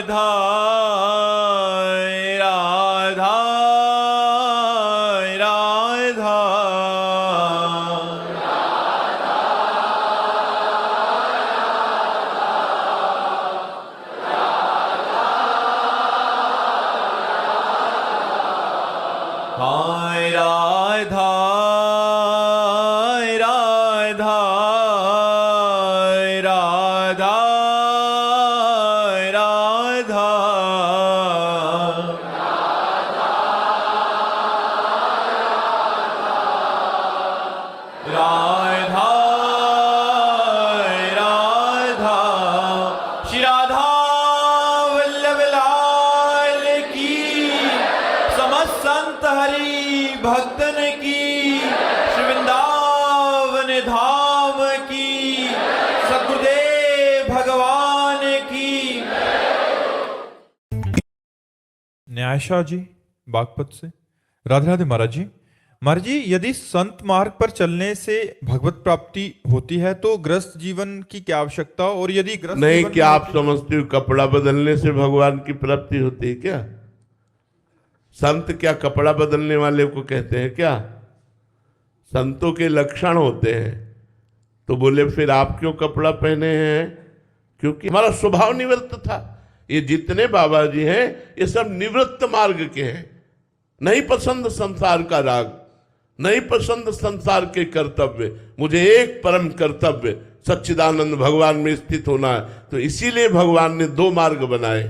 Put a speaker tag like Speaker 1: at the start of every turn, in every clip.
Speaker 1: राधा राधा राधा हाय राधा राधा राधा राधा राधा राधा श्री राधा वल्लभ लाल की समस्त संत हरि भक्तन की श्री वृंदावन धाम की सतगुरुदेव भगवान की।
Speaker 2: न्यायशाह जी बागपत से। राधे राधे महाराज जी। महाराज जी, यदि संत मार्ग पर चलने से भगवत प्राप्ति होती है तो गृहस्थ जीवन की क्या आवश्यकता, और यदि गृहस्थ
Speaker 3: नहीं,
Speaker 2: जीवन
Speaker 3: क्या
Speaker 2: में
Speaker 3: आप समझते हो कपड़ा बदलने से भगवान की प्राप्ति होती है क्या? संत क्या कपड़ा बदलने वाले को कहते हैं क्या? संतों के लक्षण होते हैं। तो बोले फिर आप क्यों कपड़ा पहने हैं? क्योंकि हमारा स्वभाव निवृत्त था। ये जितने बाबा जी हैं ये सब निवृत्त मार्ग के हैं। नहीं पसंद संसार का राग, नहीं पसंद संसार के कर्तव्य, मुझे एक परम कर्तव्य सच्चिदानंद भगवान में स्थित होना है। तो इसीलिए भगवान ने दो मार्ग बनाए,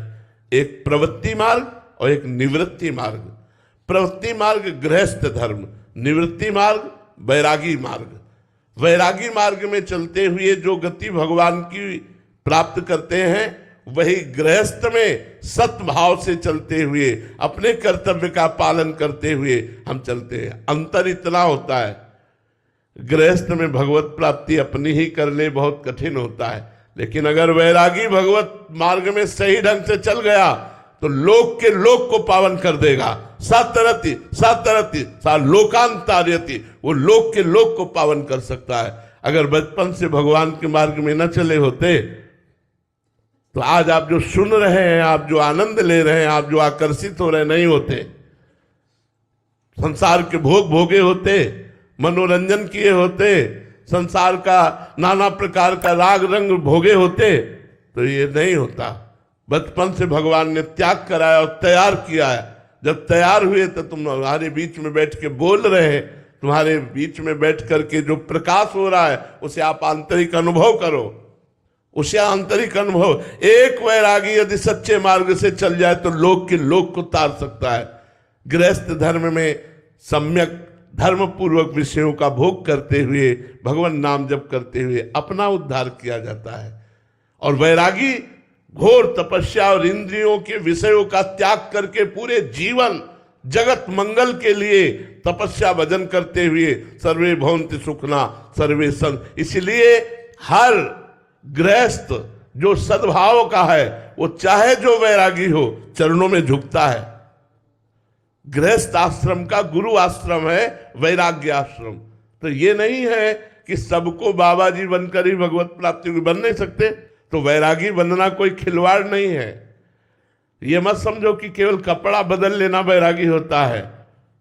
Speaker 3: एक प्रवृत्ति मार्ग और एक निवृत्ति मार्ग। प्रवृत्ति मार्ग गृहस्थ धर्म, निवृत्ति मार्ग वैरागी मार्ग। वैरागी मार्ग में चलते हुए जो गति भगवान की प्राप्त करते हैं, वही गृहस्थ में सत्भाव से चलते हुए अपने कर्तव्य का पालन करते हुए हम चलते हैं। अंतर इतना होता है, गृहस्थ में भगवत प्राप्ति अपनी ही कर ले बहुत कठिन होता है, लेकिन अगर वैरागी भगवत मार्ग में सही ढंग से चल गया तो लोक के लोक को पावन कर देगा। सातरति सातरति सा लोकांतार्यति, वो लोक के लोक को पावन कर सकता है। अगर बचपन से भगवान के मार्ग में न चले होते तो आज आप जो सुन रहे हैं, आप जो आनंद ले रहे हैं, आप जो आकर्षित हो रहे नहीं होते। संसार के भोग भोगे होते, मनोरंजन किए होते, संसार का नाना प्रकार का राग रंग भोगे होते, तो ये नहीं होता। बचपन से भगवान ने त्याग कराया और तैयार किया है। जब तैयार हुए तो तुम्हारे बीच में बैठ के बोल रहे हैं, तुम्हारे बीच में बैठ करके जो प्रकाश हो रहा है उसे आप आंतरिक अनुभव करो, उसे आंतरिक अनुभव। एक वैरागी यदि सच्चे मार्ग से चल जाए तो लोक के लोक को तार सकता है। गृहस्थ धर्म में सम्यक धर्म पूर्वक विषयों का भोग करते हुए, भगवान नाम जप करते हुए अपना उद्धार किया जाता है। और वैरागी घोर तपस्या और इंद्रियों के विषयों का त्याग करके पूरे जीवन जगत मंगल के लिए तपस्या भजन करते हुए सर्वे भवन्ति सुखना सर्वे संग। इसलिए हर गृहस्थ जो सद्भाव का है वो चाहे जो वैरागी हो चरणों में झुकता है। गृहस्थ आश्रम का गुरु आश्रम है वैराग्य आश्रम। तो ये नहीं है कि सबको बाबा जी बनकर ही भगवत प्राप्ति को बन नहीं सकते। तो वैरागी बनना कोई खिलवाड़ नहीं है। ये मत समझो कि केवल कपड़ा बदल लेना वैरागी होता है।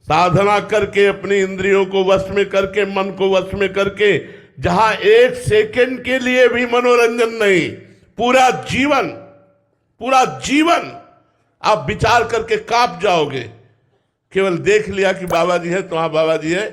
Speaker 3: साधना करके अपनी इंद्रियों को वश में करके, मन को वश में करके, जहां एक सेकंड के लिए भी मनोरंजन नहीं, पूरा जीवन आप विचार करके कांप जाओगे। केवल देख लिया कि बाबा जी है तो हाँ बाबा जी है,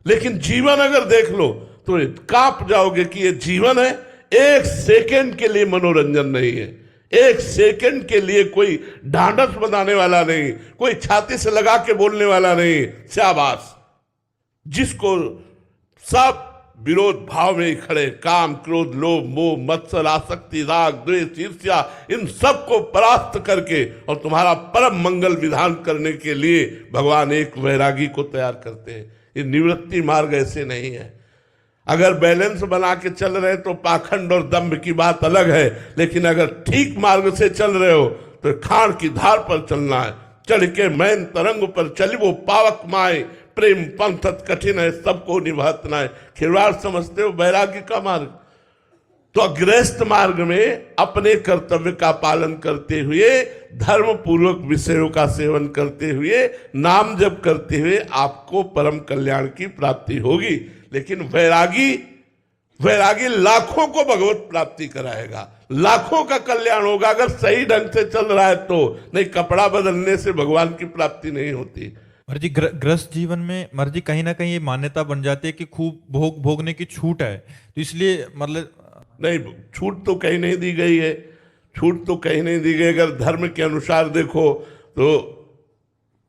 Speaker 3: लेकिन जीवन अगर देख लो तो कांप जाओगे कि ये जीवन है। एक सेकंड के लिए मनोरंजन नहीं है, एक सेकंड के लिए कोई ढांढस बनाने वाला नहीं, कोई छाती से लगा के बोलने वाला नहीं। शाबाश, जिसको सब विरोध भाव में ही खड़े, काम क्रोध लोभ मोह मत्सर आसक्ति राग द्वेष ईर्ष्या, इन सब को परास्त करके और तुम्हारा परम मंगल विधान करने के लिए भगवान एक वैरागी को तैयार करते हैं। ये निवृत्ति मार्ग ऐसे नहीं है। अगर बैलेंस बना के चल रहे तो पाखंड और दंभ की बात अलग है, लेकिन अगर ठीक मार्ग से चल रहे हो तो खान की धार पर चलना है। चढ़ के मैन तरंग पर चली वो पावक माए, प्रेम पंथत कठिन है सबको निभातना है। खिलवाड़ समझते हो वैराग्य का मार्ग? तो गृहस्थ मार्ग में अपने कर्तव्य का पालन करते हुए, धर्म पूर्वक विषयों का सेवन करते हुए, नाम जप करते हुए आपको परम कल्याण की प्राप्ति होगी। लेकिन वैरागी लाखों को भगवत प्राप्ति कराएगा, लाखों का कल्याण होगा अगर सही ढंग से चल रहा है तो। नहीं, कपड़ा बदलने से भगवान की प्राप्ति नहीं होती।
Speaker 2: महाराज जी, गृहस्थ जीवन में महाराज जी कहीं ना कहीं ये मान्यता बन जाती है कि खूब भोगने की छूट है, तो इसलिए मतलब
Speaker 3: नहीं, छूट तो कहीं नहीं दी गई है, छूट तो कहीं नहीं दी गई। अगर धर्म के अनुसार देखो तो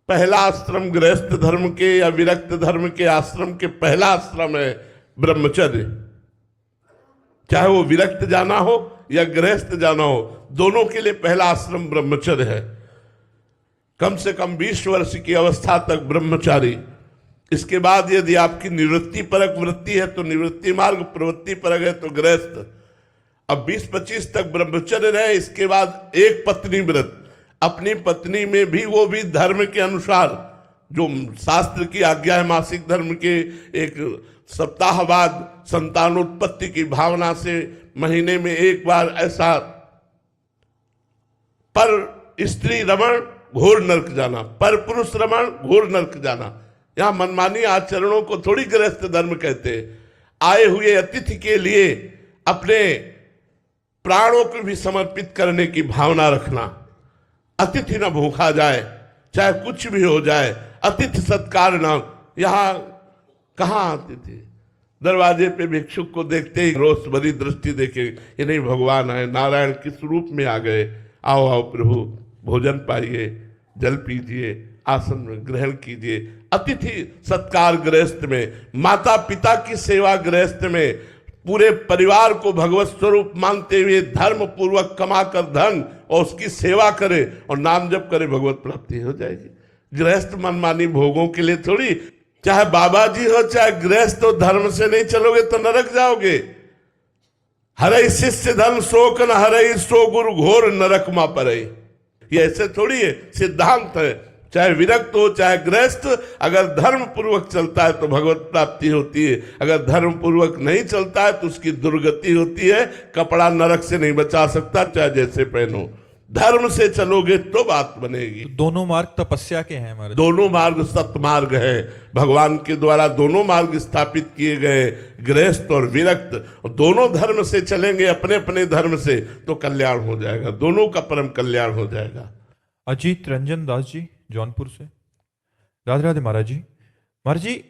Speaker 3: पहला आश्रम गृहस्थ धर्म के या विरक्त धर्म के आश्रम के पहला आश्रम है ब्रह्मचर्य। चाहे वो विरक्त जाना हो या गृहस्थ जाना हो, दोनों के लिए पहला आश्रम ब्रह्मचर्य है। कम से कम 20 वर्ष की अवस्था तक ब्रह्मचारी। इसके बाद यदि आपकी निवृत्ति परक वृत्ति है तो निवृत्ति मार्ग, प्रवृत्ति परक है तो गृहस्थ। अब 20-25 तक ब्रह्मचर्य रहे, इसके बाद एक पत्नी व्रत। अपनी पत्नी में भी वो भी धर्म के अनुसार जो शास्त्र की आज्ञा है, मासिक धर्म के एक सप्ताह बाद संतानोत्पत्ति की भावना से महीने में एक बार ऐसा। पर स्त्री रमण घोर नरक जाना, पर पुरुष रमण घोर नरक जाना। यहां मनमानी आचरणों को थोड़ी गृहस्थ धर्म कहते। आए हुए अतिथि के लिए अपने प्राणों को भी समर्पित करने की भावना रखना। अतिथि न भूखा जाए, चाहे कुछ भी हो जाए, अतिथि सत्कार न। यहां कहां अतिथि? दरवाजे पे भिक्षुक को देखते ही रोष भरी दृष्टि देखे, ये नहीं भगवान है, नारायण किस रूप में आ गए। आओ आओ प्रभु, भोजन पाइए, जल पीजिए, आसन में ग्रहण कीजिए। अतिथि सत्कार गृहस्थ में, माता पिता की सेवा गृहस्थ में, पूरे परिवार को भगवत स्वरूप मानते हुए धर्म पूर्वक कमाकर धन और उसकी सेवा करे और नाम जप करे, भगवत प्राप्ति हो जाएगी। गृहस्थ मनमानी भोगों के लिए थोड़ी। चाहे बाबा जी हो चाहे गृहस्थ हो, धर्म से नहीं चलोगे तो नरक जाओगे। हरे शिष्य धर्म शोक न हरे, सो गुरु घोर नरक मा परे। ये ऐसे थोड़ी है, सिद्धांत है। चाहे विरक्त हो चाहे गृहस्थ, अगर धर्म पूर्वक चलता है तो भगवत प्राप्ति होती है, अगर धर्म पूर्वक नहीं चलता है तो उसकी दुर्गति होती है। कपड़ा नरक से नहीं बचा सकता, चाहे जैसे पहनो। धर्म से चलोगे तो बात बनेगी।
Speaker 2: दोनों मार्ग तपस्या के हैं महाराज।
Speaker 3: दोनों मार्ग सत्मार्ग है, भगवान के द्वारा दोनों मार्ग स्थापित किए गए, गृहस्थ और विरक्त। दोनों धर्म से चलेंगे, अपने अपने धर्म से, तो कल्याण हो जाएगा, दोनों का परम कल्याण हो जाएगा।
Speaker 2: अजीत रंजन दास जी जौनपुर से, राधे राधे महाराज जी। महाराज जी,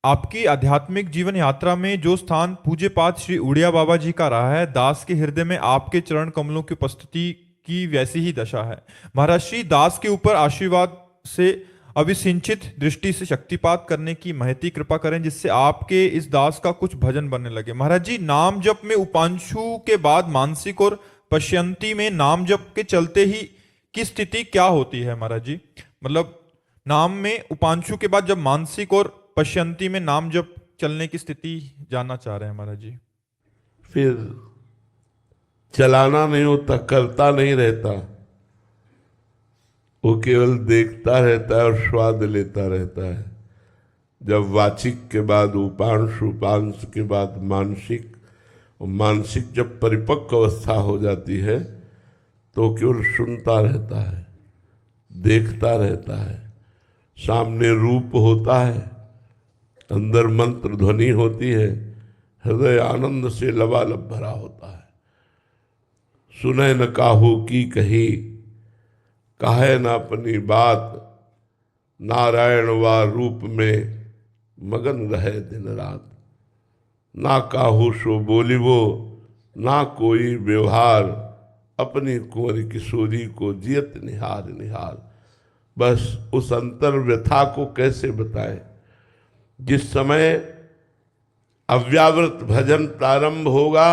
Speaker 2: आपकी आध्यात्मिक जीवन यात्रा में जो स्थान पूज्य पाद श्री उड़िया बाबा जी का रहा है, दास के हृदय में आपके चरण कमलों की उपस्थिति की वैसी ही दशा है। महाराज श्री दास के ऊपर आशीर्वाद से अभिसिंचित दृष्टि से शक्तिपात करने की महती कृपा करें, जिससे आपके इस दास का कुछ भजन बनने लगे। महाराज जी, नाम जप में उपांशु के बाद मानसिक और पश्यंती में नाम जप के चलते ही की स्थिति क्या होती है महाराज जी? मतलब नाम में उपांशु के बाद जब मानसिक और पश्यंती में नाम जप चलने की स्थिति जानना चाह रहे हैं महाराज जी।
Speaker 3: फिर चलाना नहीं होता, करता नहीं रहता, वो केवल देखता रहता है और स्वाद लेता रहता है। जब वाचिक के बाद उपांश, उपांश के बाद मानसिक, और मानसिक जब परिपक्व अवस्था हो जाती है तो केवल सुनता रहता है, देखता रहता है। सामने रूप होता है, अंदर मंत्र ध्वनि होती है, हृदय आनंद से लबालब भरा होता है। सुने न काहू की कही, काहे न अपनी बात, नारायण वा रूप में मगन रहे दिन रात। ना काहू सो बोलिवो, ना कोई व्यवहार, अपनी कुंवर किशोरी को जियत निहार निहार। बस उस अंतर व्यथा को कैसे बताए? जिस समय अव्यावृत भजन प्रारंभ होगा